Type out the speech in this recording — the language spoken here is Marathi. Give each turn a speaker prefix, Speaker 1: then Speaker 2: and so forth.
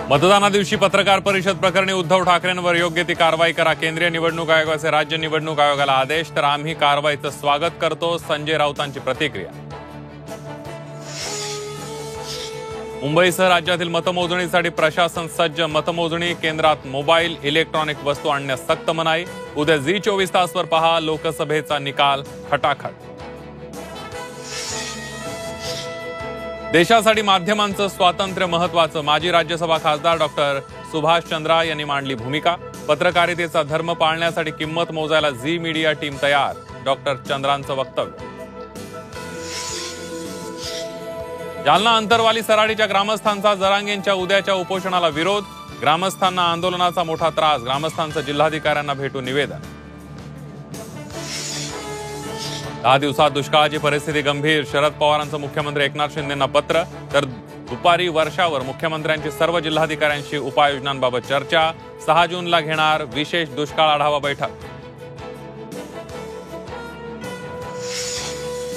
Speaker 1: मतदाना दिवशी पत्रकार परिषद प्रकरणी उद्धव ठाकरेंवर योग्य ती कारवाई करा। केंद्रीय निवडणूक आयोगाचे राज्य निवडणूक आयोगाला आदेश। तर आम्ही कारवाईचं स्वागत करतो, संजय राऊतांची प्रतिक्रिया। मुंबईसह राज्यातील मतमोजणीसाठी प्रशासन सज्ज। मतमोजणी केंद्रात मोबाईल, इलेक्ट्रॉनिक वस्तू आणण्यास सक्त मनाई। उद्या झी24 तासवर पहा लोकसभेचा निकाल खटाखट। देशासाठी माध्यमांचं स्वातंत्र्य महत्त्वाचं। माजी राज्यसभा खासदार डॉक्टर सुभाष चंद्रा यांनी मांडली भूमिका। पत्रकारितेचा धर्म पाळण्यासाठी किंमत मोजायला झी मीडिया टीम तयार। डॉक्टर चंद्रांचं वक्तव्य। जालना अंतरवाली सराडीच्या ग्रामस्थांचा जरांगेंच्या उद्याच्या उपोषणाला विरोध। ग्रामस्थांना आंदोलनाचा मोठा त्रास। ग्रामस्थांचं जिल्हाधिकाऱ्यांना भेटून निवेदन। 10 दिवसात दुष्काळाची परिस्थिती गंभीर। शरद पवारांचं मुख्यमंत्री एकनाथ शिंदेंना पत्र। तर दुपारी वर्षावर मुख्यमंत्र्यांची सर्व जिल्हाधिकाऱ्यांशी उपाययोजनांबाबत चर्चा। 6 जूनला घेणार विशेष दुष्काळ आढावा बैठक।